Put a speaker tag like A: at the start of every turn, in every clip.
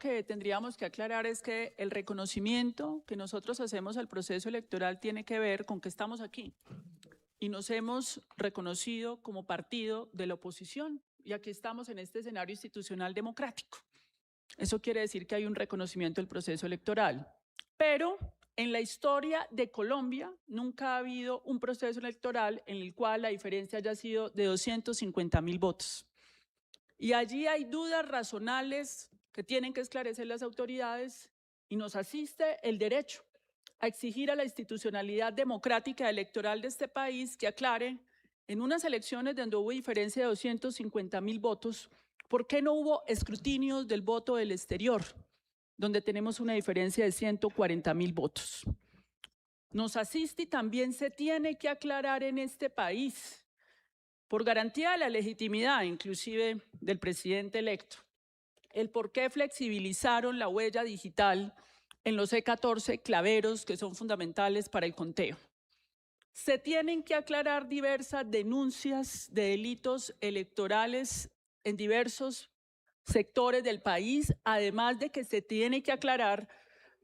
A: que tendríamos que aclarar es que el reconocimiento que nosotros hacemos al proceso electoral tiene que ver con que estamos aquí y nos hemos reconocido como partido de la oposición y aquí estamos en este escenario institucional democrático. Eso quiere decir que hay un reconocimiento del proceso electoral. Pero en la historia de Colombia nunca ha habido un proceso electoral en el cual la diferencia haya sido de 250.000 votos. Y allí hay dudas razonables que tienen que esclarecer las autoridades y nos asiste el derecho a exigir a la institucionalidad democrática electoral de este país que aclare en unas elecciones donde hubo diferencia de 250.000 votos, ¿por qué no hubo escrutinios del voto del exterior, donde tenemos una diferencia de 140.000 votos? Nos asiste y también se tiene que aclarar en este país, por garantía de la legitimidad, inclusive del presidente electo, el por qué flexibilizaron la huella digital en los E14 claveros que son fundamentales para el conteo. Se tienen que aclarar diversas denuncias de delitos electorales en diversos sectores del país, además de que se tiene que aclarar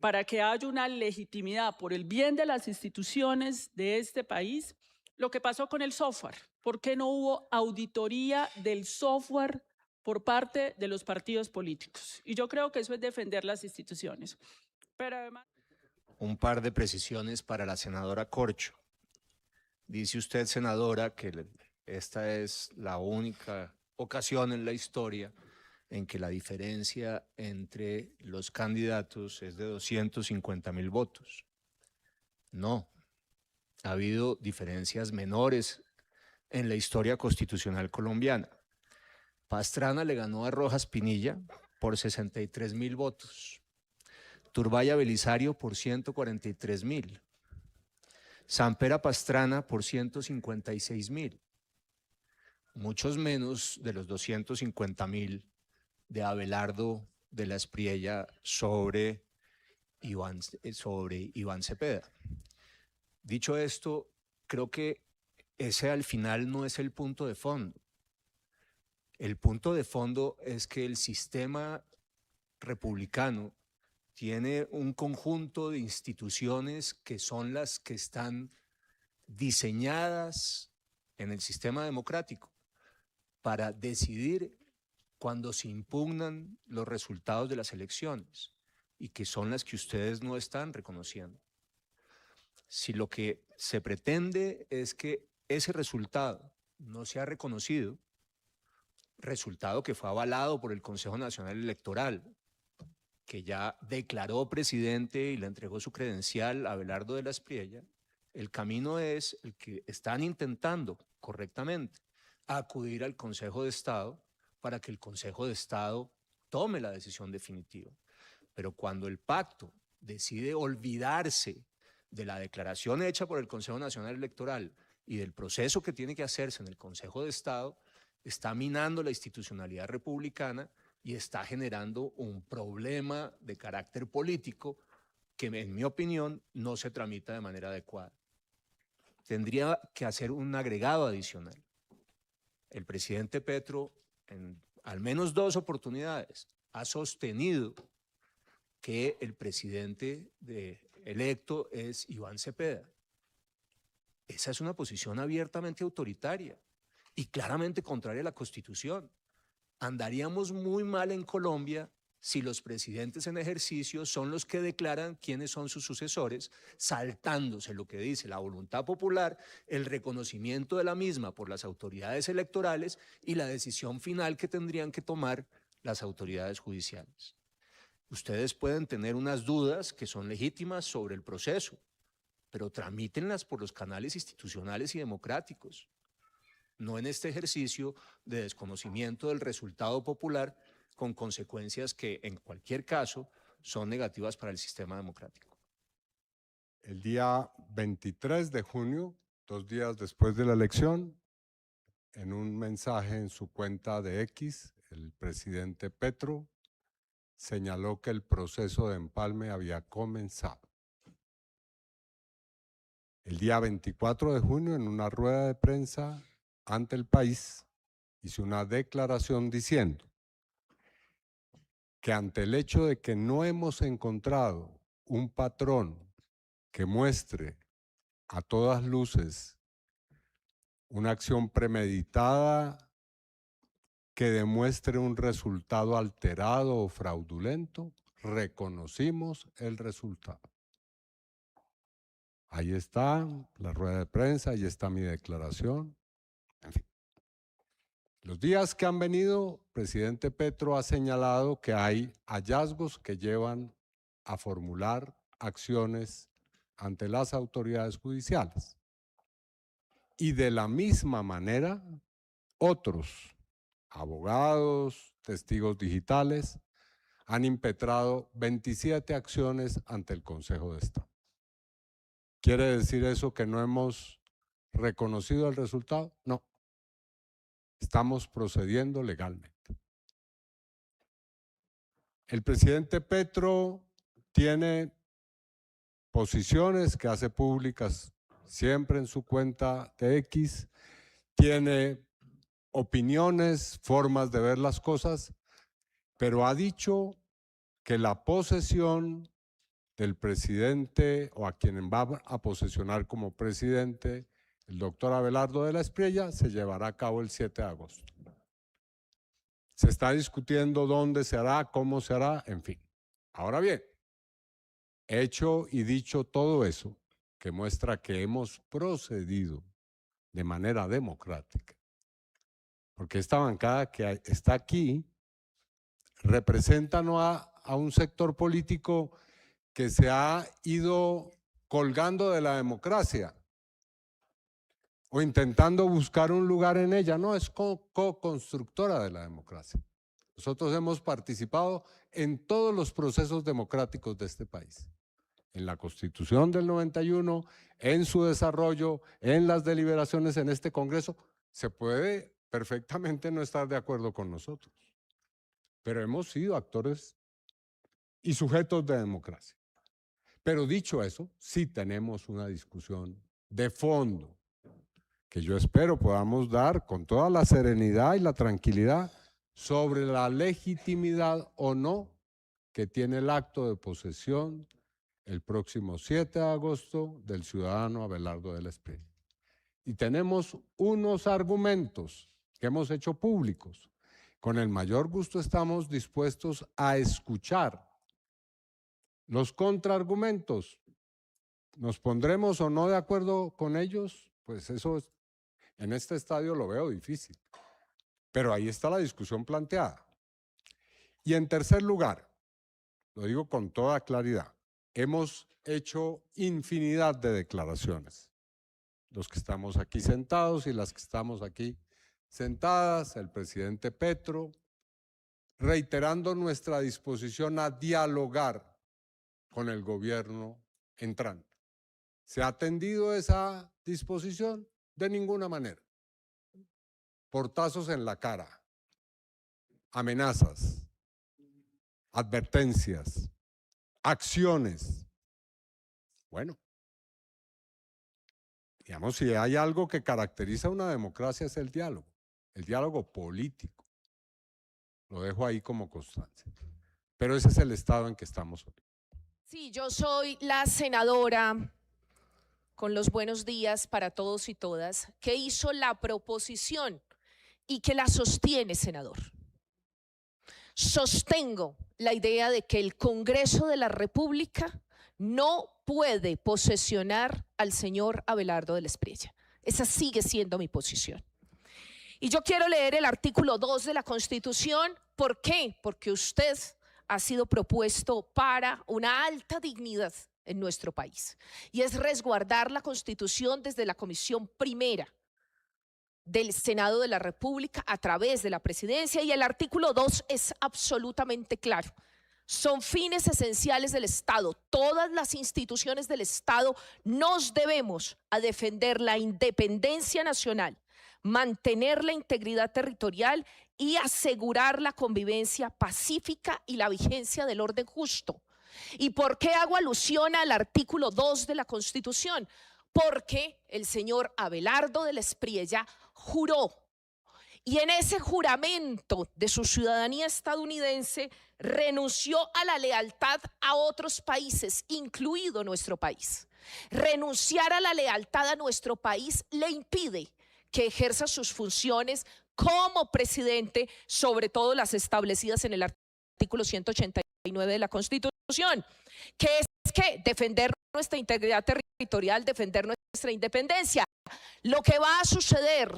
A: para que haya una legitimidad por el bien de las instituciones de este país, lo que pasó con el software. ¿Por qué no hubo auditoría del software por parte de los partidos políticos? Y yo creo que eso es defender las instituciones. Pero además...
B: Un par de precisiones para la senadora Corcho. Dice usted, senadora, que esta es la única ocasión en la historia en que la diferencia entre los candidatos es de 250.000 votos. No, ha habido diferencias menores en la historia constitucional colombiana. Pastrana le ganó a Rojas Pinilla por 63.000 votos. Turbaya Belisario por 143.000. Sampera Pastrana por 156.000. Muchos menos de los 250.000 de Abelardo de la Espriella sobre Iván Cepeda. Dicho esto, creo que ese al final no es el punto de fondo. El punto de fondo es que el sistema republicano tiene un conjunto de instituciones que son las que están diseñadas en el sistema democrático para decidir cuando se impugnan los resultados de las elecciones y que son las que ustedes no están reconociendo. Si lo que se pretende es que ese resultado no sea reconocido, resultado que fue avalado por el Consejo Nacional Electoral, que ya declaró presidente y le entregó su credencial a Abelardo de la Espriella, el camino es el que están intentando correctamente, acudir al Consejo de Estado para que el Consejo de Estado tome la decisión definitiva. Pero cuando el pacto decide olvidarse de la declaración hecha por el Consejo Nacional Electoral y del proceso que tiene que hacerse en el Consejo de Estado, está minando la institucionalidad republicana y está generando un problema de carácter político que, en mi opinión, no se tramita de manera adecuada. Tendría que hacer un agregado adicional. El presidente Petro, en al menos 2 oportunidades, ha sostenido que el presidente electo es Iván Cepeda. Esa es una posición abiertamente autoritaria y claramente contraria a la Constitución. Andaríamos muy mal en Colombia si los presidentes en ejercicio son los que declaran quiénes son sus sucesores, saltándose lo que dice la voluntad popular, el reconocimiento de la misma por las autoridades electorales y la decisión final que tendrían que tomar las autoridades judiciales. Ustedes pueden tener unas dudas que son legítimas sobre el proceso, pero tramítenlas por los canales institucionales y democráticos, no en este ejercicio de desconocimiento del resultado popular con consecuencias que, en cualquier caso, son negativas para el sistema democrático.
C: El día 23 de junio, 2 días después de la elección, en un mensaje en su cuenta de X, el presidente Petro señaló que el proceso de empalme había comenzado. El día 24 de junio, en una rueda de prensa ante el país, hizo una declaración diciendo: que ante el hecho de que no hemos encontrado un patrón que muestre a todas luces una acción premeditada que demuestre un resultado alterado o fraudulento, reconocimos el resultado. Ahí está la rueda de prensa, ahí está mi declaración, en fin. Los días que han venido, presidente Petro ha señalado que hay hallazgos que llevan a formular acciones ante las autoridades judiciales. Y de la misma manera, otros abogados, testigos digitales, han impetrado 27 acciones ante el Consejo de Estado. ¿Quiere decir eso que no hemos reconocido el resultado? No. Estamos procediendo legalmente. El presidente Petro tiene posiciones que hace públicas siempre en su cuenta de X, tiene opiniones, formas de ver las cosas, pero ha dicho que la posesión del presidente o a quien va a posesionar como presidente, el doctor Abelardo de la Espriella, se llevará a cabo el 7 de agosto. Se está discutiendo dónde se hará, cómo se hará, en fin. Ahora bien, hecho y dicho todo eso, que muestra que hemos procedido de manera democrática, porque esta bancada que está aquí representa no a un sector político que se ha ido colgando de la democracia o intentando buscar un lugar en ella, no, es co-constructora de la democracia. Nosotros hemos participado en todos los procesos democráticos de este país, en la Constitución del 91, en su desarrollo, en las deliberaciones en este Congreso. Se puede perfectamente no estar de acuerdo con nosotros, pero hemos sido actores y sujetos de democracia. Pero dicho eso, sí tenemos una discusión de fondo que yo espero podamos dar con toda la serenidad y la tranquilidad sobre la legitimidad o no que tiene el acto de posesión el próximo 7 de agosto del ciudadano Abelardo de la Espriella. Y tenemos unos argumentos que hemos hecho públicos. Con el mayor gusto estamos dispuestos a escuchar los contraargumentos. ¿Nos pondremos o no de acuerdo con ellos? Pues eso en este estadio lo veo difícil. Pero ahí está la discusión planteada. Y en tercer lugar, lo digo con toda claridad, hemos hecho infinidad de declaraciones. Los que estamos aquí sentados y las que estamos aquí sentadas, el presidente Petro, reiterando nuestra disposición a dialogar con el gobierno entrante. ¿Se ha atendido esa disposición? De ninguna manera. Portazos en la cara, amenazas, advertencias, acciones. Bueno, digamos, si hay algo que caracteriza una democracia es el diálogo político. Lo dejo ahí como constancia. Pero ese es el estado en que estamos hoy.
D: Sí, yo soy la senadora, con los buenos días para todos y todas, que hizo la proposición y que la sostiene, senador. Sostengo la idea de que el Congreso de la República no puede posesionar al señor Abelardo de la Espriella. Esa sigue siendo mi posición. Y yo quiero leer el artículo 2 de la Constitución. ¿Por qué? Porque usted ha sido propuesto para una alta dignidad en nuestro país, y es resguardar la Constitución desde la Comisión Primera del Senado de la República a través de la Presidencia, y el artículo 2 es absolutamente claro. Son fines esenciales del Estado. Todas las instituciones del Estado nos debemos a defender la independencia nacional, mantener la integridad territorial y asegurar la convivencia pacífica y la vigencia del orden justo. ¿Y por qué hago alusión al artículo 2 de la Constitución? Porque el señor Abelardo de la Espriella juró, y en ese juramento de su ciudadanía estadounidense renunció a la lealtad a otros países, incluido nuestro país. Renunciar a la lealtad a nuestro país le impide que ejerza sus funciones como presidente, sobre todo las establecidas en el artículo 189 de la Constitución, que es que defender nuestra integridad territorial, defender nuestra independencia. Lo que va a suceder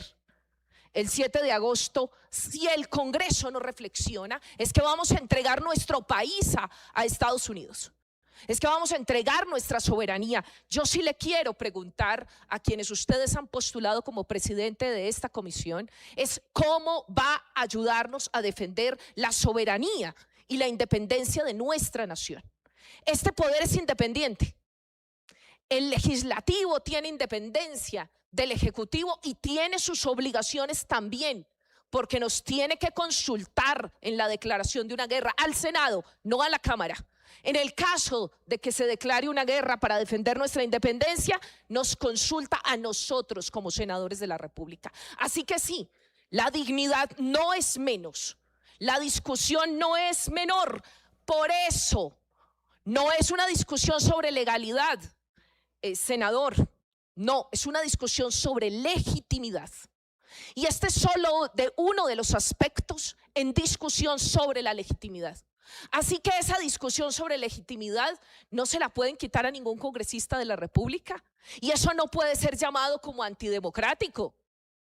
D: el 7 de agosto, si el Congreso no reflexiona, es que vamos a entregar nuestro país a Estados Unidos. Es que vamos a entregar nuestra soberanía. Yo sí le quiero preguntar a quienes ustedes han postulado como presidente de esta comisión, es cómo va a ayudarnos a defender la soberanía y la independencia de nuestra nación. Este poder es independiente. El legislativo tiene independencia del ejecutivo y tiene sus obligaciones también, porque nos tiene que consultar en la declaración de una guerra al Senado, no a la Cámara. En el caso de que se declare una guerra para defender nuestra independencia, nos consulta a nosotros como senadores de la República. Así que sí, la dignidad no es menos, la discusión no es menor. Por eso, no es una discusión sobre legalidad, senador, no, es una discusión sobre legitimidad. Y este es solo uno de los aspectos en discusión sobre la legitimidad. Así que esa discusión sobre legitimidad no se la pueden quitar a ningún congresista de la República. Y eso no puede ser llamado como antidemocrático.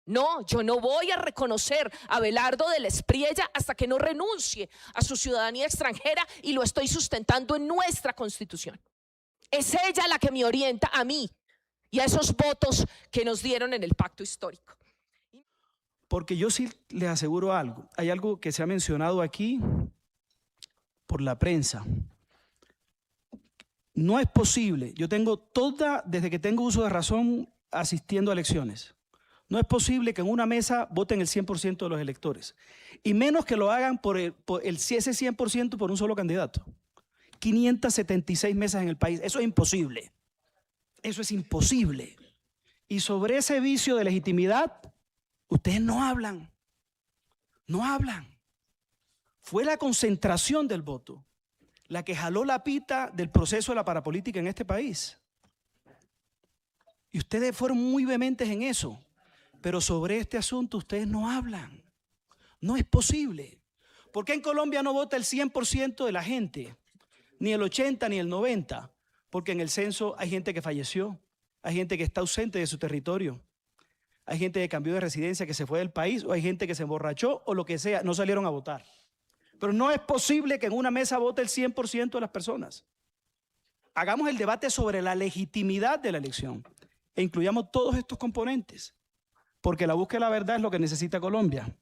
D: No, yo no voy a reconocer a Abelardo del Espriella hasta que no renuncie a su ciudadanía extranjera, y lo estoy sustentando en nuestra Constitución. Es ella la que me orienta a mí y a esos votos que nos dieron en el pacto histórico.
E: Porque yo sí les aseguro algo. Hay algo que se ha mencionado aquí por la prensa. No es posible. Yo tengo desde que tengo uso de razón, asistiendo a elecciones. No es posible que en una mesa voten el 100% de los electores. Y menos que lo hagan por ese 100% por un solo candidato. 576 mesas en el país. Eso es imposible. Eso es imposible. Y sobre ese vicio de legitimidad, ustedes no hablan. No hablan. Fue la concentración del voto la que jaló la pita del proceso de la parapolítica en este país. Y ustedes fueron muy vehementes en eso. Pero sobre este asunto ustedes no hablan. No es posible. ¿Por qué en Colombia no vota el 100% de la gente? Ni el 80 ni el 90. Porque en el censo hay gente que falleció. Hay gente que está ausente de su territorio. Hay gente que cambió de residencia, que se fue del país, o hay gente que se emborrachó o lo que sea, no salieron a votar. Pero no es posible que en una mesa vote el 100% de las personas. Hagamos el debate sobre la legitimidad de la elección e incluyamos todos estos componentes, porque la búsqueda de la verdad es lo que necesita Colombia.